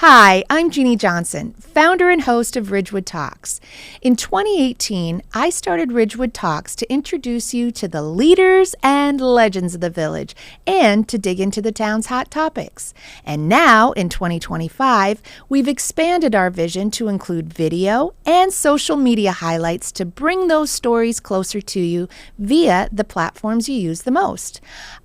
Hi, I'm Jeannie Johnson, founder and host of Ridgewood Talks. In 2018, I started Ridgewood Talks to introduce you to the leaders and legends of the village and to dig into the town's hot topics. And now, in 2025, we've expanded our vision to include video and social media highlights to bring those stories closer to you via the platforms you use the most.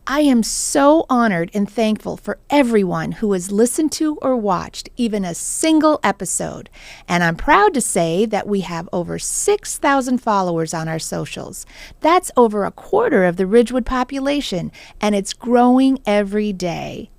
I am so honored and thankful for everyone who has listened to or watched even a single episode. And I'm proud to say that we have over 6,000 followers on our socials. That's over a quarter of the Ridgewood population, and it's growing every day.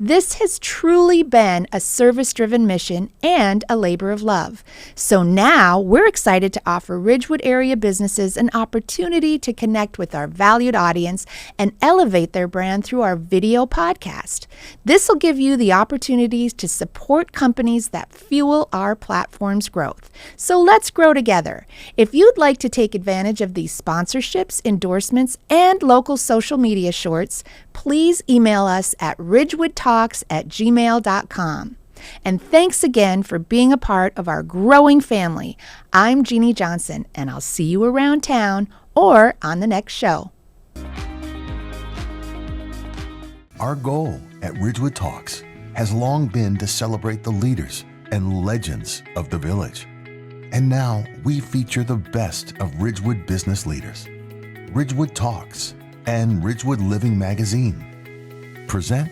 This has truly been a service-driven mission and a labor of love. So now we're excited to offer Ridgewood area businesses an opportunity to connect with our valued audience and elevate their brand through our video podcast. This will give you the opportunities to support companies that fuel our platform's growth. So let's grow together. If you'd like to take advantage of these sponsorships, endorsements, and local social media shorts, please email us at ridgewoodtalks@gmail.com. And thanks again for being a part of our growing family. I'm Jeannie Johnson, and I'll see you around town or on the next show. Our goal at Ridgewood Talks has long been to celebrate the leaders and legends of the village. And now we feature the best of Ridgewood business leaders. Ridgewood Talks and Ridgewood Living Magazine present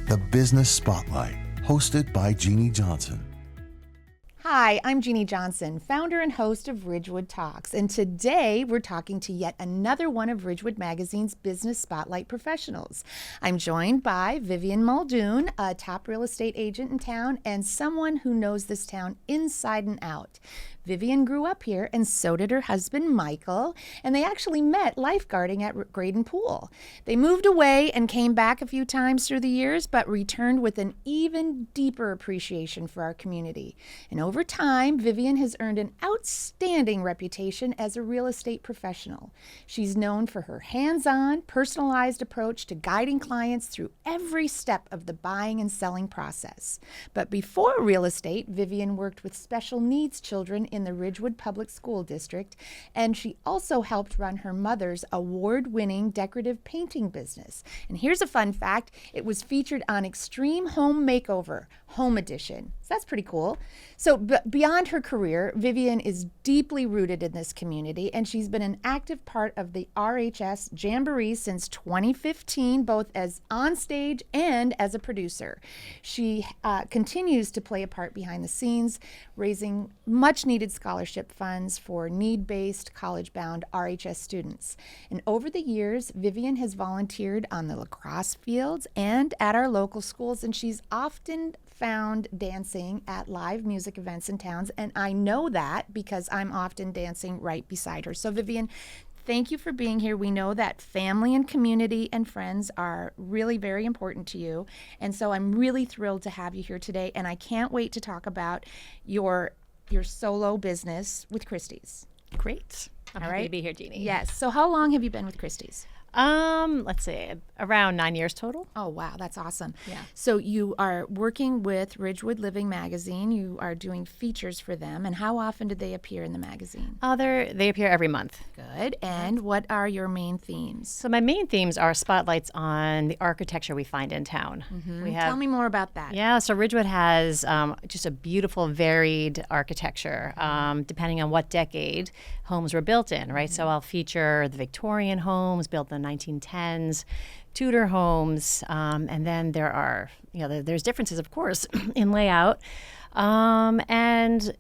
the Business Spotlight, hosted by Jeannie Johnson. Hi, I'm Jeannie Johnson, founder and host of Ridgewood Talks, and today we're talking to yet another one of Ridgewood Magazine's Business Spotlight professionals. I'm joined by Vivienne Muldoon, a top real estate agent in town and someone who knows this town inside and out. Vivienne grew up here, and so did her husband, Michael, and they actually met lifeguarding at Graydon Pool. They moved away and came back a few times through the years, but returned with an even deeper appreciation for our community. And over time, Vivienne has earned an outstanding reputation as a real estate professional. She's known for her hands-on, personalized approach to guiding clients through every step of the buying and selling process. But before real estate, Vivienne worked with special needs children in the Ridgewood Public School District, and she also helped run her mother's award-winning decorative painting business. And here's a fun fact: it was featured on Extreme Home Makeover, Home Edition. So that's pretty cool. So beyond her career, Vivienne is deeply rooted in this community, and she's been an active part of the RHS Jamboree since 2015, both as on stage and as a producer. She continues to play a part behind the scenes, raising much-needed scholarship funds for need-based, college-bound RHS students. And over the years, Vivienne has volunteered on the lacrosse fields and at our local schools, and she's often found dancing at live music events in towns, and I know that because I'm often dancing right beside her. So Vivienne, thank you for being here. We know that family and community and friends are really very important to you, and so I'm really thrilled to have you here today, and I can't wait to talk about your solo business with Christie's. Great. I'm happy to be here, Jeannie. Yes. So how long have you been with Christie's? Let's see, around 9 years total. Oh, wow. That's awesome. Yeah. So you are working with Ridgewood Living Magazine. You are doing features for them. And how often do they appear in the magazine? They appear every month. Good. And what are your main themes? So my main themes are spotlights on the architecture we find in town. Mm-hmm. Tell me more about that. Yeah, so Ridgewood has just a beautiful, varied architecture, depending on what decade homes were built in, right? So I'll feature the Victorian homes built in the 1910s, Tudor homes, and then there are, there's differences, of course, in layout and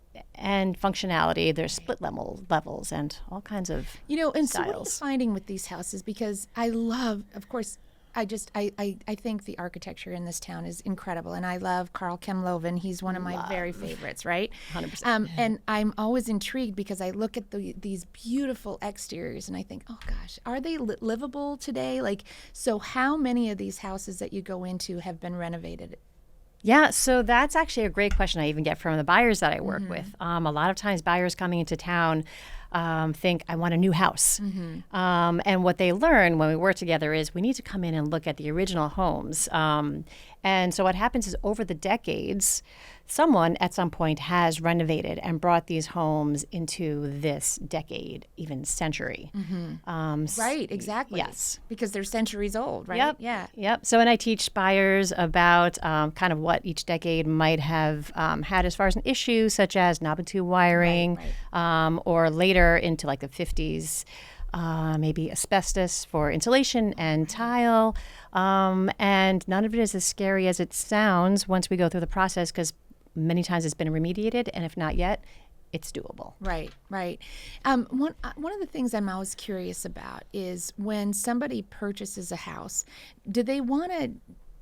functionality. There's split levels and all kinds of and styles. So what are you finding with these houses? Because I love, of course, I think the architecture in this town is incredible, and I love Carl Kemloven. He's one of my very favorites, right? 100%. And I'm always intrigued because I look at these beautiful exteriors and I think, oh gosh, are they livable today? So how many of these houses that you go into have been renovated? Yeah, so that's actually a great question I even get from the buyers that I work with. A lot of times buyers coming into town think, I want a new house. And what they learn when we work together is we need to come in and look at the original homes. And so what happens is over the decades, someone at some point has renovated and brought these homes into this decade, even century. Right, exactly. Yes. Because they're centuries old, right? Yep. Yeah. Yep. So when I teach buyers about kind of what each decade might have had as far as an issue, such as knob and tube wiring, or later into like the 50s, maybe asbestos for insulation and tile. And none of it is as scary as it sounds once we go through the process, because many times it's been remediated, and if not yet, it's doable. Right, right. One of the things I'm always curious about is when somebody purchases a house, do they want to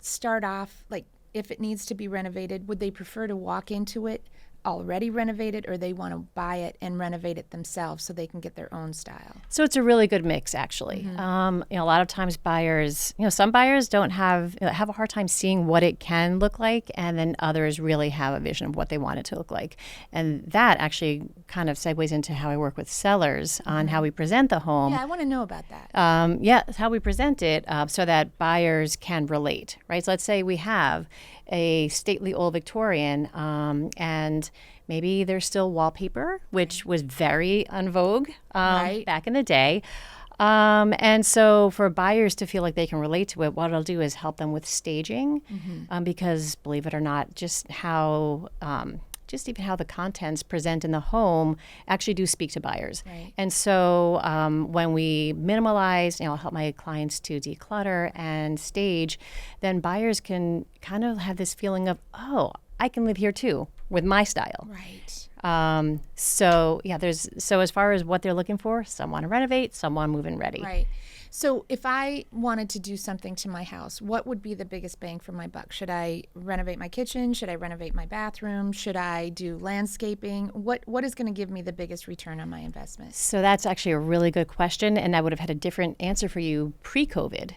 start off, like if it needs to be renovated, would they prefer to walk into it already renovated, or they want to buy it and renovate it themselves so they can get their own style? So it's a really good mix, actually. A lot of times buyers, some buyers don't have a hard time seeing what it can look like, and then others really have a vision of what they want it to look like. And that actually kind of segues into how I work with sellers on how we present the home. Yeah, I want to know about that. How we present it so that buyers can relate, right? So let's say we have a stately old Victorian, and maybe there's still wallpaper, which was very en vogue back in the day. And so for buyers to feel like they can relate to it, what I'll do is help them with staging, because believe it or not, just even how the contents present in the home actually do speak to buyers. Right. And so when we minimalize, I'll help my clients to declutter and stage, then buyers can kind of have this feeling of, oh, I can live here too with my style. Right. So as far as what they're looking for, some want to renovate, some want move-in ready. Right. So if I wanted to do something to my house, what would be the biggest bang for my buck? Should I renovate my kitchen? Should I renovate my bathroom? Should I do landscaping? What is going to give me the biggest return on my investment? So that's actually a really good question, and I would have had a different answer for you pre-COVID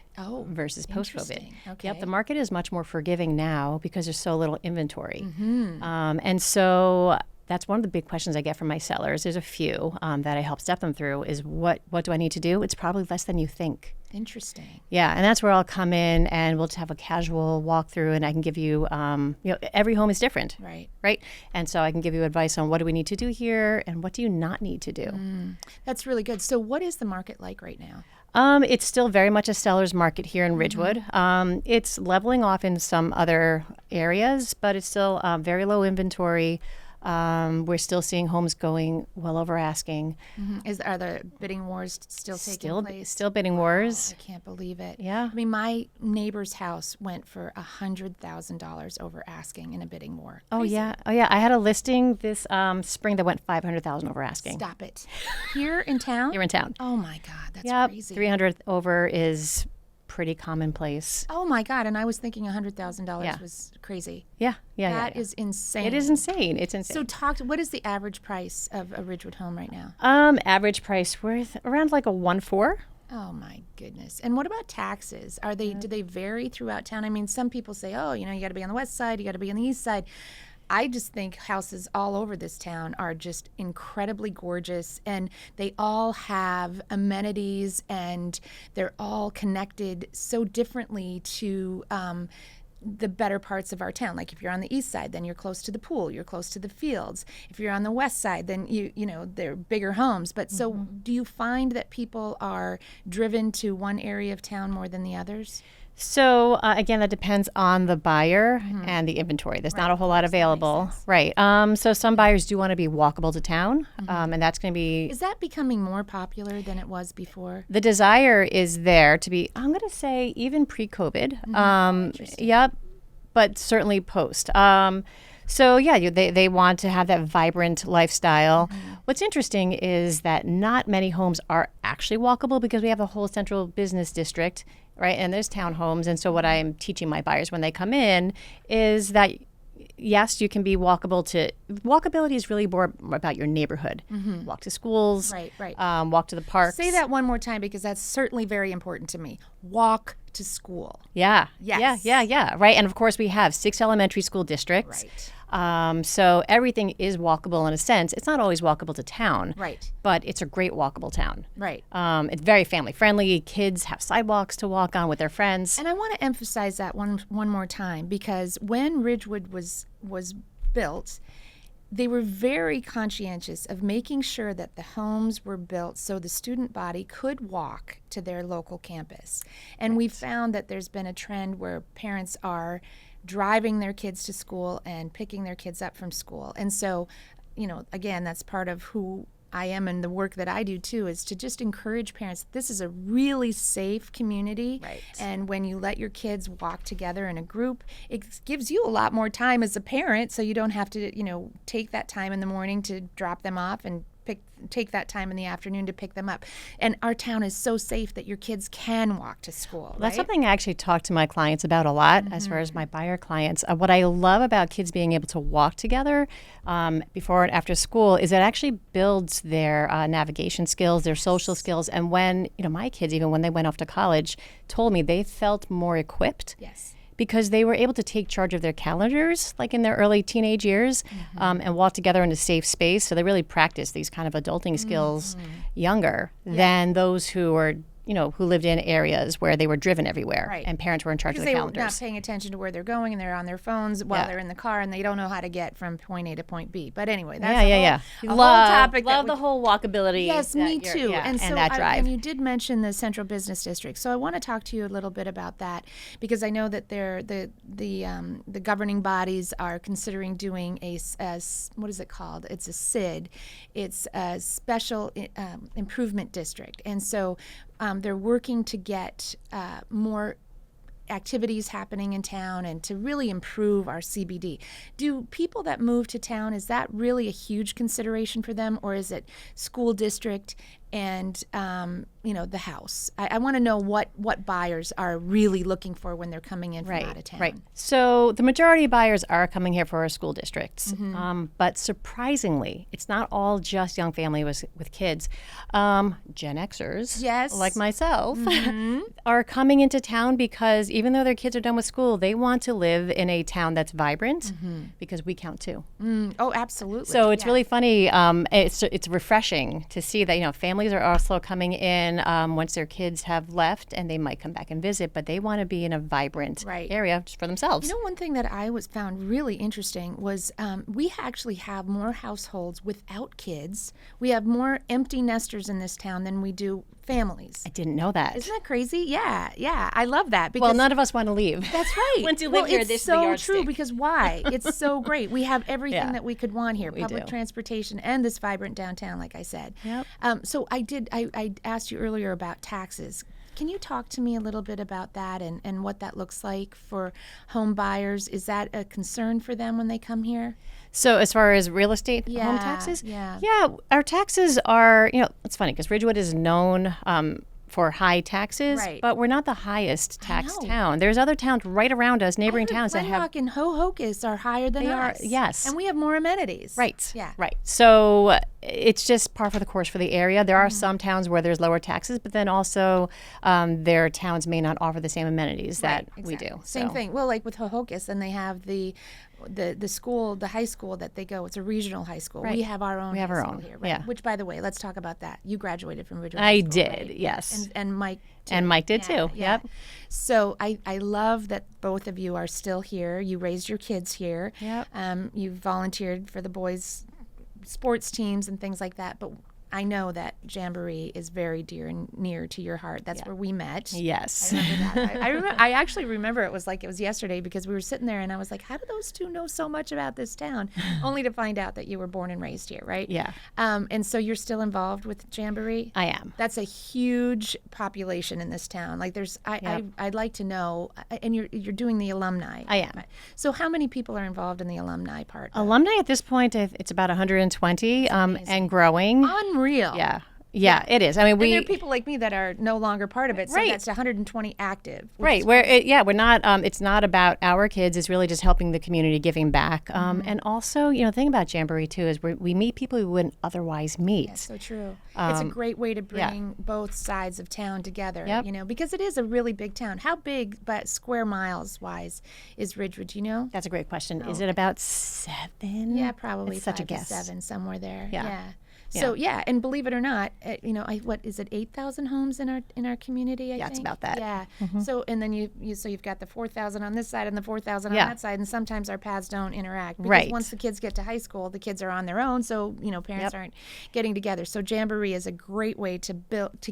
versus post-COVID. Okay. Yep, the market is much more forgiving now because there's so little inventory. And so that's one of the big questions I get from my sellers. There's a few that I help step them through is what do I need to do? It's probably less than you think. Interesting. Yeah, and that's where I'll come in and we'll just have a casual walkthrough, and I can give you, every home is different. Right. And so I can give you advice on what do we need to do here and what do you not need to do. That's really good. So what is the market like right now? It's still very much a seller's market here in Ridgewood. It's leveling off in some other areas, but it's still very low inventory. We're still seeing homes going well over asking. Are the bidding wars still taking place? Still bidding wars. I can't believe it. Yeah. I mean, my neighbor's house went for $100,000 over asking in a bidding war. Oh Crazy. yeah. I had a listing this spring that went $500,000 over asking. Stop it. Here in town? Here in town. Oh my God, that's Yep. crazy. 300 over is pretty commonplace. Oh my God, and I was thinking $100,000 was crazy. Yeah. That is insane. It is insane. It's insane. So what is the average price of a Ridgewood home right now? Average price worth around like a 1.4. Oh my goodness. And what about taxes? Do they vary throughout town? I mean, some people say, oh, you got to be on the west side, you got to be on the east side. I just think houses all over this town are just incredibly gorgeous, and they all have amenities, and they're all connected so differently to the better parts of our town. Like if you're on the east side, then you're close to the pool, you're close to the fields. If you're on the west side, then they're bigger homes. But so do you find that people are driven to one area of town more than the others? So again, that depends on the buyer and the inventory. There's not a whole lot available. Right. So some buyers do want to be walkable to town, and that's going to be... Is that becoming more popular than it was before? The desire is there to be, I'm going to say, even pre-COVID. Yep, but certainly post. So yeah, they want to have that vibrant lifestyle. What's interesting is that not many homes are actually walkable because we have a whole central business district, right? And there's townhomes. And so what I'm teaching my buyers when they come in is that yes, you can be walkable to... Walkability is really more about your neighborhood. Walk to schools, Right. Walk to the parks. Say that one more time because that's certainly very important to me. Walk to school. Yeah. Yes. Yeah. Right. And of course, we have 6 elementary school districts. Right. So everything is walkable in a sense. It's not always walkable to town, Right. but it's a great walkable town. Right. It's very family friendly. Kids have sidewalks to walk on with their friends. And I want to emphasize that one more time, because when Ridgewood was built, they were very conscientious of making sure that the homes were built so the student body could walk to their local campus. And we found that there's been a trend where parents are driving their kids to school and picking their kids up from school. And so, again, that's part of who I am and the work that I do too, is to just encourage parents. This is a really safe community. Right. And when you let your kids walk together in a group, it gives you a lot more time as a parent, so you don't have to, take that time in the morning to drop them off and take that time in the afternoon to pick them up. And our town is so safe that your kids can walk to school. That's right? something I actually talk to my clients about a lot, as far as my buyer clients. What I love about kids being able to walk together before and after school is it actually builds their navigation skills, their social skills. And when, my kids, even when they went off to college, told me they felt more equipped. Yes. Because they were able to take charge of their calendars, like in their early teenage years, and walk together in a safe space. So they really practiced these kind of adulting skills younger than those who were, who lived in areas where they were driven everywhere, Right. and parents were in charge Because of the they calendars. were not paying attention to where they're going, and they're on their phones while Yeah. they're in the car, and they don't know how to get from point A to point B. But anyway, that's Yeah. a whole topic. Love the whole walkability. Yes, that me you're- too. yeah, And so that drive. and you did mention the Central Business District. So I want to talk to you a little bit about that, because I know that the governing bodies are considering doing a what is it called? It's a SID. It's a Special Improvement District. And so they're working to get more activities happening in town and to really improve our CBD. Do people that move to town, is that really a huge consideration for them, or is it school district and the house? I want to know what buyers are really looking for when they're coming in from out of town. Right. So the majority of buyers are coming here for our school districts, but surprisingly, it's not all just young families with kids. Gen Xers, Yes. like myself, are coming into town because even though their kids are done with school, they want to live in a town that's vibrant, because we count too. Oh, absolutely. So it's Yeah. really funny. It's refreshing to see that families are also coming in once their kids have left, and they might come back and visit, but they want to be in a vibrant Right. area just for themselves. One thing that I found really interesting was we actually have more households without kids. We have more empty nesters in this town than we do families. I didn't know that. Isn't that crazy? Yeah. I love that. Because Well, none of us want to leave. That's right. Once you live here, it's this is the so yardstick. true, because why? It's so great. We have everything Yeah. that we could want here: We public do. transportation and this vibrant downtown, like I said. Yep. So I asked you earlier about taxes. Can you talk to me a little bit about that and what that looks like for home buyers? Is that a concern for them when they come here? So as far as real estate home Yeah, taxes, yeah. our taxes are, it's funny because Ridgewood is known for high taxes, Right. but we're not the highest taxed know. town. There's other towns right around us, neighboring towns that have. Glenrock and Ho-Hocus are higher than They are, us. yes. And we have more amenities. Right. Yeah. Right. So it's just par for the course for the area. There are some towns where there's lower taxes, but then also their towns may not offer the same amenities that we do. Same So- thing. Well, like with Ho-Hocus, and they have the school, the high school that they go. It's a regional high school. Right. We have our own. We have high our school own, here, right? yeah. Which, by the way, let's talk about that. You graduated from Ridgewood. I High School, did, right? yes. And Mike. Too. And Mike did Yeah, too. yeah. Yep. So I love that both of you are still here. You raised your kids here. Yep. You volunteered for the boys' sports teams and things like that. But I know that Jamboree is very dear and near to your heart. That's where we met. Yes. I remember that. I actually remember it was like it was yesterday, because we were sitting there and I was like, how do those two know so much about this town? Only to find out that you were born and raised here, right? Yeah. And so you're still involved with Jamboree? I am. That's a huge population in this town. Like I'd like to know, and you're doing the alumni. I am. So how many people are involved in the alumni part? Alumni at this point, it's about 120 and growing. Unreal. Yeah. Yeah, it is. I mean, And there are people like me that are no longer part of it, so Right. that's 120 active. which right is where we're not. It's not about our kids. It's really just helping the community, giving back. And also, the thing about Jamboree too is we meet people we wouldn't otherwise meet. That's so true. It's a great way to bring both sides of town together, Yep. because it is a really big town. How big, but square miles wise, is Ridgewood? Do you know? That's a great question. Is it about 7? Yeah, probably It's such a 5 to guess. 7, somewhere there. Yeah. So and believe it or not, what is it? 8,000 homes in our community. I think it's about that. Yeah. So and then you've got the 4,000 on this side and the 4,000 on Yeah. that side, and sometimes our paths don't interact because Right. once the kids get to high school, the kids are on their own. So parents aren't getting together. So Jamboree is a great way to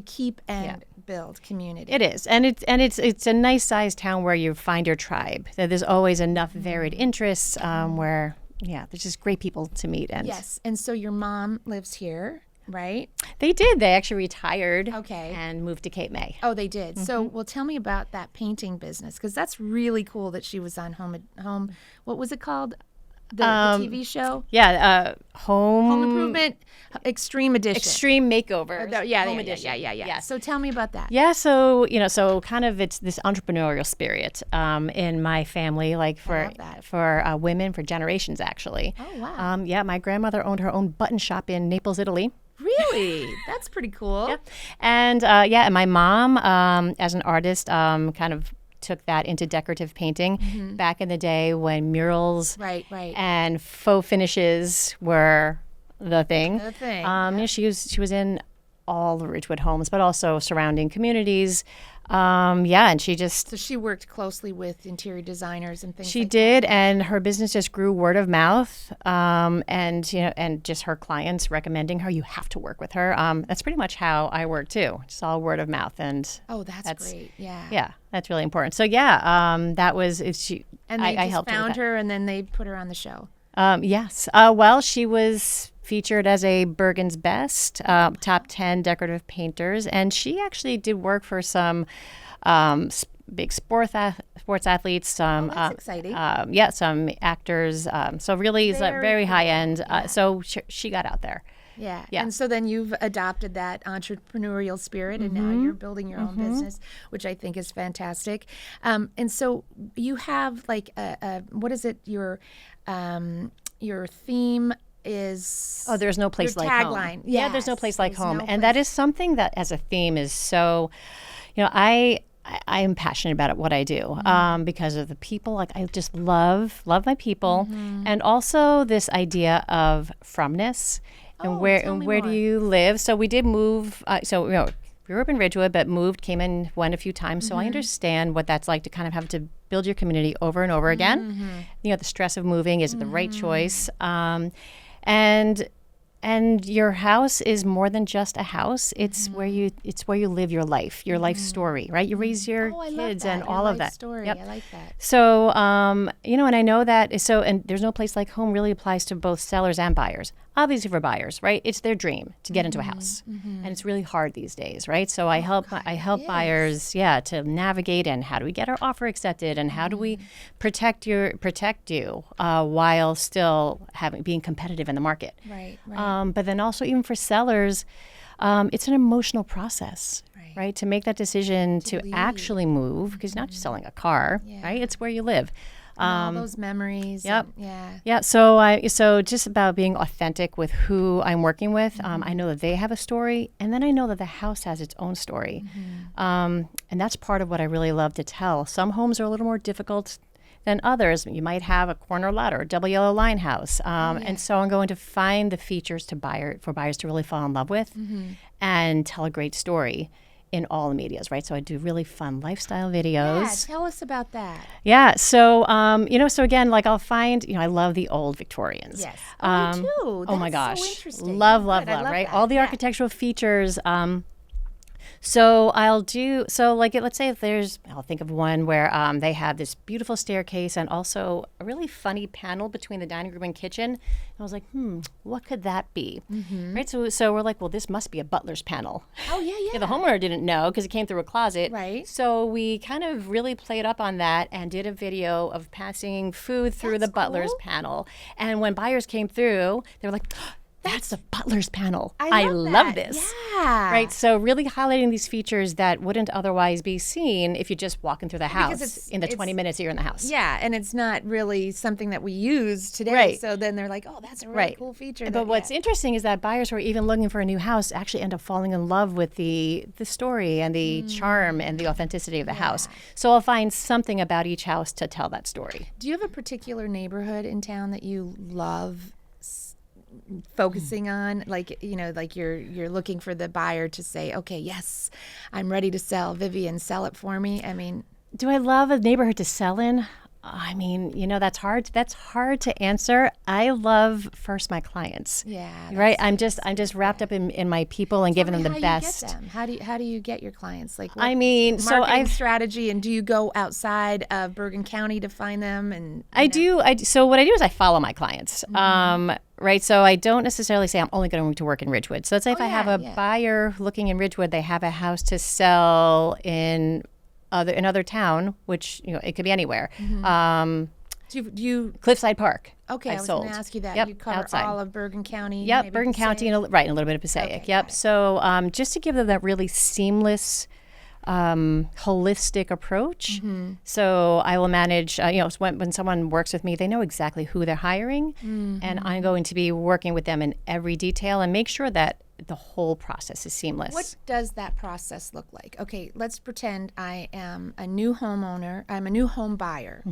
keep and build community. It is, and it's a nice sized town where you find your tribe. There's always enough varied interests where there's just great people to meet. And Yes. And so your mom lives here, right? they did. They actually retired. Okay. And moved to Cape May. Oh, they did. So, well, tell me about that painting business, because that's really cool that she was on home. What was it called? The TV show? Yeah, Home Improvement Extreme Edition. Extreme Makeover. Yeah. Yes. So tell me about that. Yeah, so so kind of it's this entrepreneurial spirit in my family, like love that. for women for generations actually. Oh, wow. Yeah, my grandmother owned her own button shop in Naples, Italy. Really? That's pretty cool. And and my mom, as an artist, kind of took that into decorative painting back in the day when murals Right. and faux finishes were the thing. The thing, She was in all the Ridgewood homes, but also surrounding communities. And she just So she worked closely with interior designers and things she like did, and her business just grew word of mouth. And just her clients recommending her. You have to work with her. That's pretty much how I work too. It's all word of mouth, and that. Oh, that's great. Yeah. yeah, that's really important. So that was she. And they I just helped her with found that. her, and then they put her on the show. Yes. Well, she was featured as a Bergen's Best, top 10 decorative painters, and she actually did work for some big sports athletes, some that's exciting. some actors. So really, it's very high end. So she got out there. Yeah. Yeah. And so then you've adopted that entrepreneurial spirit, and now you're building your own business, which I think is fantastic. And so you have like what is it? Your theme is There's no place your like tagline. home. Yeah, there's no Yes, place like there's home, no and place- that is something that as a theme is so. I am passionate about what I do because of the people. Like I just love my people, and also this idea of fromness and where tell me do more. you live. So we did move. Grew up in Ridgewood, but went a few times. So I understand what that's like to kind of have to build your community over and over again. The stress of moving, is it the right choice? And your house is more than just a house. It's where you live your life, your life story, right? You raise your I love kids that. and Your all of life that. story. Yep. I like that. So, and I know that. So, and there's no place like home really applies to both sellers and buyers. Obviously, for buyers, right? It's their dream to get into a house, and it's really hard these days, right? So I help buyers, to navigate and how do we get our offer accepted, and how do we protect you while still being competitive in the market. Right. Right. But then also even for sellers, it's an emotional process, right? To make that decision to actually move, because you're not just selling a car, right? It's where you live. All those memories. Yep. And, Yeah. So just about being authentic with who I'm working with. I know that they have a story, and then I know that the house has its own story, and that's part of what I really love to tell. Some homes are a little more difficult than others. You might have a corner lot or a double yellow line house, and so I'm going to find the features for buyers to really fall in love with, and tell a great story in all the medias, right? So I do really fun lifestyle videos. Yeah, tell us about that. Yeah. So, so again, like I'll find, I love the old Victorians. Yes. Oh, me too. Oh my That's gosh. so interesting. Love, Oh, love, good. I love, love right? that. All the Yeah. architectural features. So let's say if I'll think of one where they have this beautiful staircase and also a really funny panel between the dining room and kitchen. And I was like, what could that be? Right. So we're like, well, this must be a butler's panel. Oh, yeah. The homeowner didn't know because it came through a closet. Right. So we kind of really played up on that and did a video of passing food through That's the butler's cool. panel. And when buyers came through, they were like, That's the butler's panel. I love that. this. Yeah. Right. So really highlighting these features that wouldn't otherwise be seen if you're just walking through the Because house in the 20 minutes that you're in the house. Yeah, and it's not really something that we use today. Right. So then they're like, oh, that's a really Right. cool feature. But that- what's interesting is that buyers who are even looking for a new house actually end up falling in love with the story and the charm and the authenticity of the house. So I'll find something about each house to tell that story. Do you have a particular neighborhood in town that you love focusing on? Like, you know, like you're looking for the buyer to say, okay, yes, I'm ready to sell. Vivienne, sell it for me. I mean, Do I love a neighborhood to sell in? I mean, you know, that's hard to answer. I love first my clients. yeah. Right? I'm just wrapped up in my people and giving them the best. You get them. How do you get your clients? Like, I mean, so marketing I've strategy, and do you go outside of Bergen County to find them? And I do. So what I do is I follow my clients. Right. So I don't necessarily say I'm only going to work in Ridgewood. So let's say if I have a buyer looking in Ridgewood, they have a house to sell in another town, which, you know, it could be anywhere. do you Cliffside Park. okay, I was sold. going to ask you that. Yep, you cover outside. all of Bergen County. Yep, maybe Bergen County, Passaic? and a little bit of Passaic. Okay, got Yep. it. So just to give them that really seamless, holistic approach. So I will manage. So when someone works with me, they know exactly who they're hiring, and I'm going to be working with them in every detail and make sure that the whole process is seamless. What does that process look like? Okay, let's pretend I am a new homeowner. I'm a new home buyer.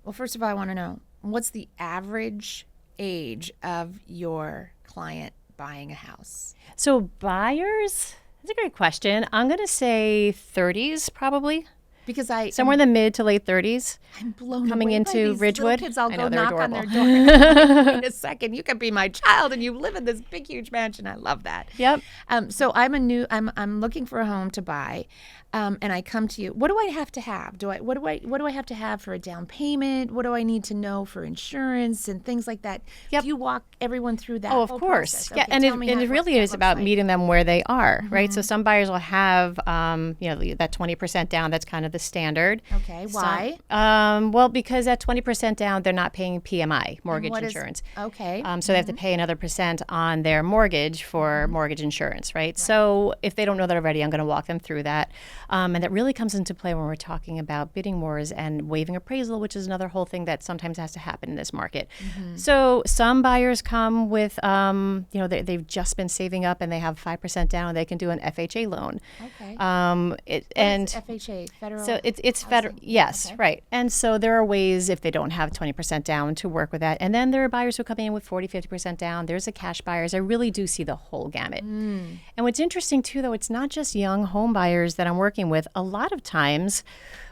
Well, first of all, I want to know, what's the average age of your client buying a house? So buyers, that's a great question. I'm going to say 30s probably. Because Somewhere in the mid to late 30s. I'm blown coming away by into these Ridgewood. Little kids, I'll I go know, they're knock on their adorable. door. Wait a second, you could be my child, and you live in this big, huge mansion. I love that. Yep. So I'm looking for a home to buy, and I come to you. What do I have to have? What do I have to have for a down payment? What do I need to know for insurance and things like that? Yep. Do you walk everyone through that? Oh, of whole course. process? Yeah, Okay, and tell me it what really that is looks about like. meeting them where they are, right? So some buyers will have, that 20% down. That's kind of the standard. Okay, why? Well, because at 20% down, they're not paying PMI, mortgage what is- insurance. Okay. So they have to pay another percent on their mortgage for mortgage insurance, right? So if they don't know that already, I'm going to walk them through that. And that really comes into play when we're talking about bidding wars and waiving appraisal, which is another whole thing that sometimes has to happen in this market. So some buyers come with, they've just been saving up and they have 5% down and they can do an FHA loan. Okay. And FHA, federal. so it's federal. Yes, Okay. right. And so there are ways if they don't have 20% down to work with that. And then there are buyers who come in with 40, 50% down. There's the cash buyers. I really do see the whole gamut. And what's interesting too, though, it's not just young home buyers that I'm working with. A lot of times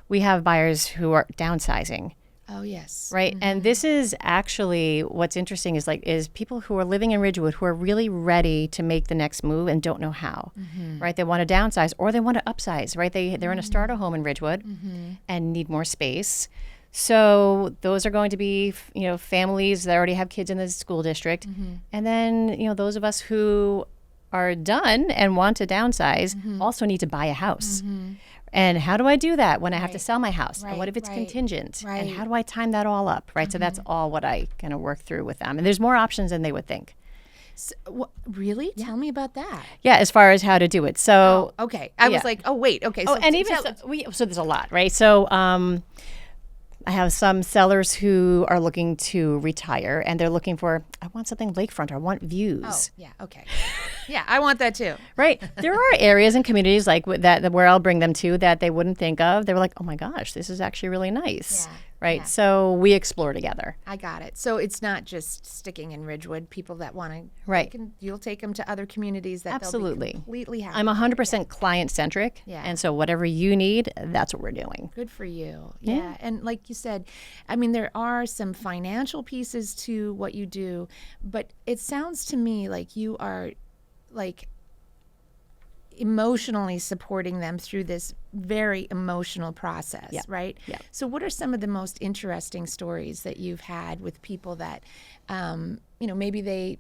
we have buyers who are downsizing. Oh, yes. Right. And this is actually what's interesting is people who are living in Ridgewood who are really ready to make the next move and don't know how. Right. They want to downsize or they want to upsize. Right. They're in a starter home in Ridgewood and need more space. So those are going to be, families that already have kids in the school district. And then, those of us who are done and want to downsize also need to buy a house. And how do I do that when I have to sell my house? And what if it's contingent? And how do I time that all up? Right. So that's all what I kind of work through with them. And there's more options than they would think. So, really? Tell me about that. Yeah, as far as how to do it. So Okay. I was like, oh, wait. Okay. So, and even so there's a lot, right? So I have some sellers who are looking to retire and they're looking for, I want something lakefront or I want views. Oh, yeah. Okay. Yeah, I want that too. Right. There are areas and communities like that where I'll bring them to that they wouldn't think of. They were like, oh my gosh, this is actually really nice. Yeah, Right. yeah. So we explore together. I got it. So it's not just sticking in Ridgewood. People that want to, Right. you'll take them to other communities that Absolutely. they'll be completely happy. I'm 100% client-centric. Yeah. And so whatever you need, that's what we're doing. Good for you. Yeah. And like you said, I mean, there are some financial pieces to what you do, but it sounds to me like you are like emotionally supporting them through this very emotional process, Yep. right? Yep. So what are some of the most interesting stories that you've had with people that, maybe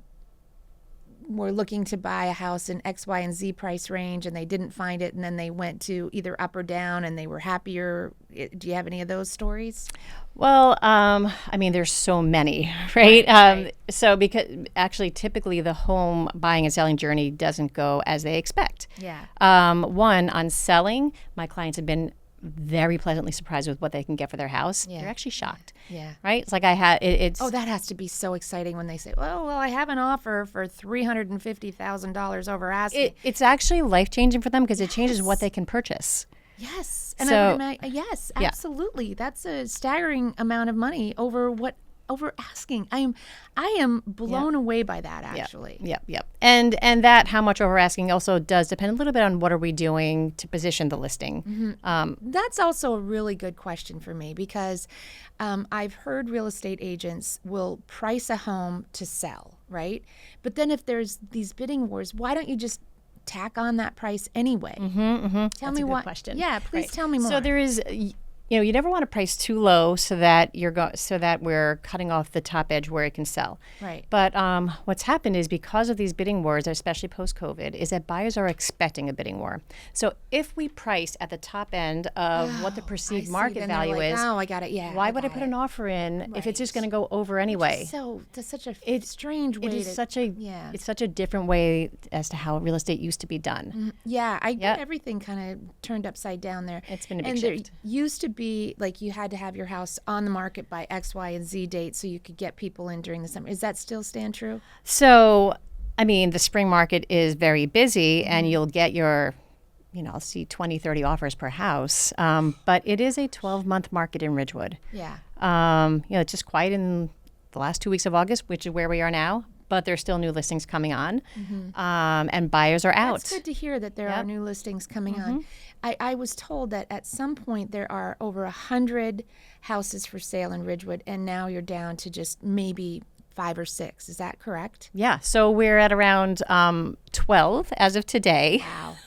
were looking to buy a house in X, Y, and Z price range and they didn't find it, and then they went to either up or down and they were happier. Do you have any of those stories? Well, I mean, there's so many, right? Right. So because actually, typically the home buying and selling journey doesn't go as they expect. Yeah. One, on selling, my clients have been very pleasantly surprised with what they can get for their house. Yeah. They're actually shocked. Yeah. Right? It's like I had, it's, Oh, that has to be so exciting when they say, well, I have an offer for $350,000 over asking. it's actually life-changing for them because it changes what they can purchase. Yes. And So- yes, Yeah. absolutely. That's a staggering amount of money over asking. I am blown away by that, actually. Yep. And that how much over asking also does depend a little bit on what are we doing to position the listing. That's also a really good question for me because I've heard real estate agents will price a home to sell, right? But then if there's these bidding wars, why don't you just tack on that price anyway? Tell That's me a good what. question. Yeah, please Right. tell me more. So there is, you never want to price too low so that so that we're cutting off the top edge where it can sell. Right. But what's happened is because of these bidding wars, especially post-COVID, is that buyers are expecting a bidding war. So if we price at the top end of what the I perceived see. market Then they're value like, is, oh, I got it. Yeah. why would I got put it. an offer in if it's just Right. going to go over anyway? So that's such a It's- strange way It is to. such a yeah. it's such a different way as to how real estate used to be done. Yeah, I get Yep. everything kind of turned upside down there. It's been a big and shift. there used to be like you had to have your house on the market by X, Y, and Z date so you could get people in during the summer. Is that still stand true? So, I mean, the spring market is very busy and you'll get your, I'll see 20, 30 offers per house. But it is a 12-month market in Ridgewood. Yeah. It's just quiet in the last 2 weeks of August, which is where we are now. But there's still new listings coming on, and buyers are out. That's good to hear that there are Yep. new listings coming on. I was told that at some point there are over 100 houses for sale in Ridgewood, and now you're down to just maybe 5 or 6. Is that correct? Yeah, so we're at around 12 as of today. Wow.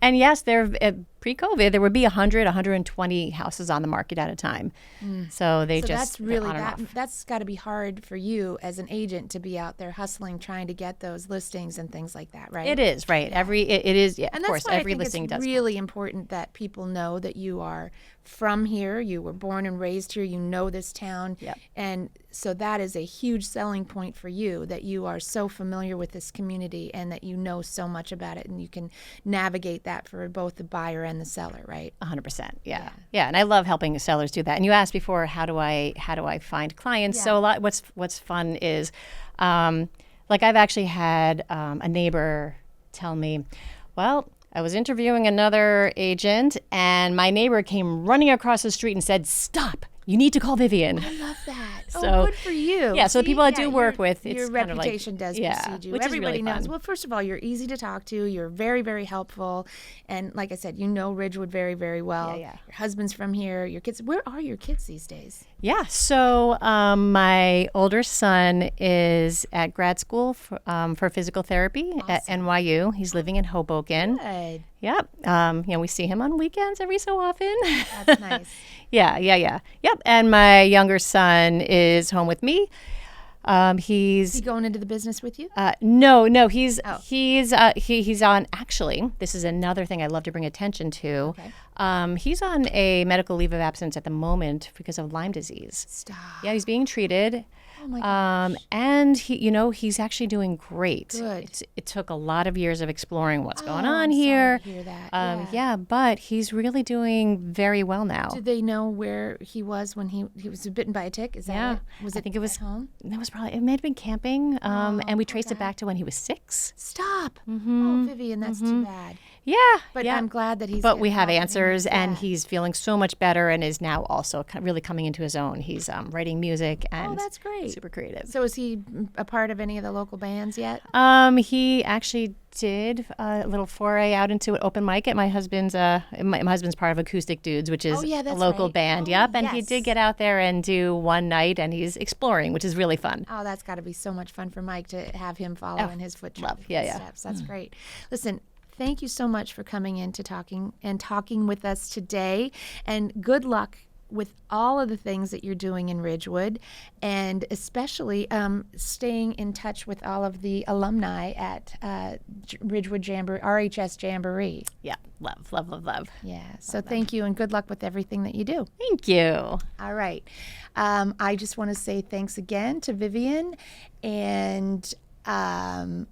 And yes, pre-COVID, there would be 100, 120 houses on the market at a time. So they So just that's really on and off. that's got to be hard for you as an agent to be out there hustling, trying to get those listings and things like that, right? It is, right. It is, yeah, And of that's course, why every I think listing it's does. really important that people know that you are from here, you were born and raised here, you know this town, Yep. and so that is a huge selling point for you, that you are so familiar with this community and that you know so much about it, and you can navigate that for both the buyer and the seller, right? 100%. Yeah. And I love helping sellers do that. And you asked before, how do I find clients? So a lot, what's fun is, like I've actually had a neighbor tell me, well, I was interviewing another agent and my neighbor came running across the street and said, stop, you need to call Vivienne. I love that. So- oh, good for you. Yeah, so the See? people I do Yeah, work your- with, it's your kind of like- reputation does yeah, precede you. which is Everybody really knows. fun. Well, first of all, you're easy to talk to. You're very, very helpful, and like I said, you know Ridgewood very, very well. Yeah. Your husband's from here. Your kids. Where are your kids these days? Yeah. So my older son is at grad school for physical therapy at NYU. He's living in Hoboken. Good. Yep. We see him on weekends every so often. That's nice. Yeah. Yep. And my younger son is home with me. Is He's he going into the business with you? no. He's Oh. he's on. Actually, this is another thing I love to bring attention to. Okay. He's on a medical leave of absence at the moment because of Lyme disease. Stop. Yeah, he's being treated. Oh my gosh. And he's actually doing great. Good. It took a lot of years of exploring what's going Oh, on I'm sorry here. to hear that. Yeah, but he's really doing very well now. Do they know where he was when he was bitten by a tick? Is that Yeah. it? Was I it think it was at home? That was probably, it may have been camping. And we traced it okay. back to when he was 6. Stop. Oh, Vivienne, that's too bad. Yeah. But yeah. I'm glad that he's. But we getting have help answers, and yeah. he's feeling so much better, and is now also really coming into his own. He's writing music and Oh, that's great. super creative. So is he a part of any of the local bands yet? He actually did a little foray out into an open mic at my husband's. My husband's part of Acoustic Dudes, which is Oh, yeah, a that's local right. band. Oh, Yep, and he yes. did get out there and do one night, and he's exploring, which is really fun. Oh, that's got to be so much fun for Mike to have him follow in his love. Yeah. footsteps. That's great. Listen, thank you so much for coming in to talking with us today, and good luck with all of the things that you're doing in Ridgewood, and especially staying in touch with all of the alumni at Ridgewood Jamboree, RHS Jamboree. Yeah, love, love, love, love. Yeah, so thank you and good luck with everything that you do. Thank you. All right. I just want to say thanks again to Vivienne, and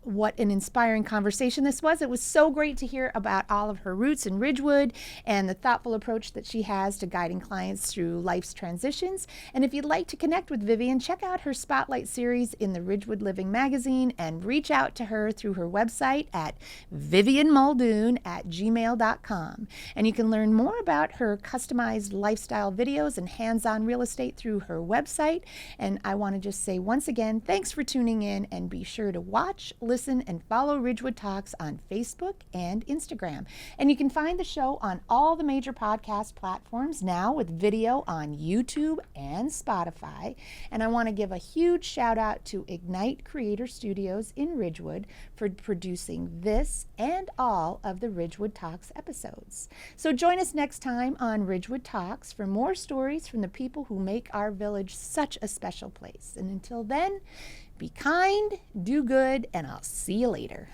what an inspiring conversation this was. It was so great to hear about all of her roots in Ridgewood and the thoughtful approach that she has to guiding clients through life's transitions. And if you'd like to connect with Vivienne, check out her Spotlight series in the Ridgewood Living magazine and reach out to her through her website at viviennemuldoon@gmail.com. And you can learn more about her customized lifestyle videos and hands-on real estate through her website. And I want to just say once again, thanks for tuning in, and be sure to watch, listen, and follow Ridgewood Talks on Facebook and Instagram. And you can find the show on all the major podcast platforms now, with video on YouTube and Spotify. And I want to give a huge shout out to Ignite Creator Studios in Ridgewood for producing this and all of the Ridgewood Talks episodes. So join us next time on Ridgewood Talks for more stories from the people who make our village such a special place. And until then, be kind, do good, and I'll see you later.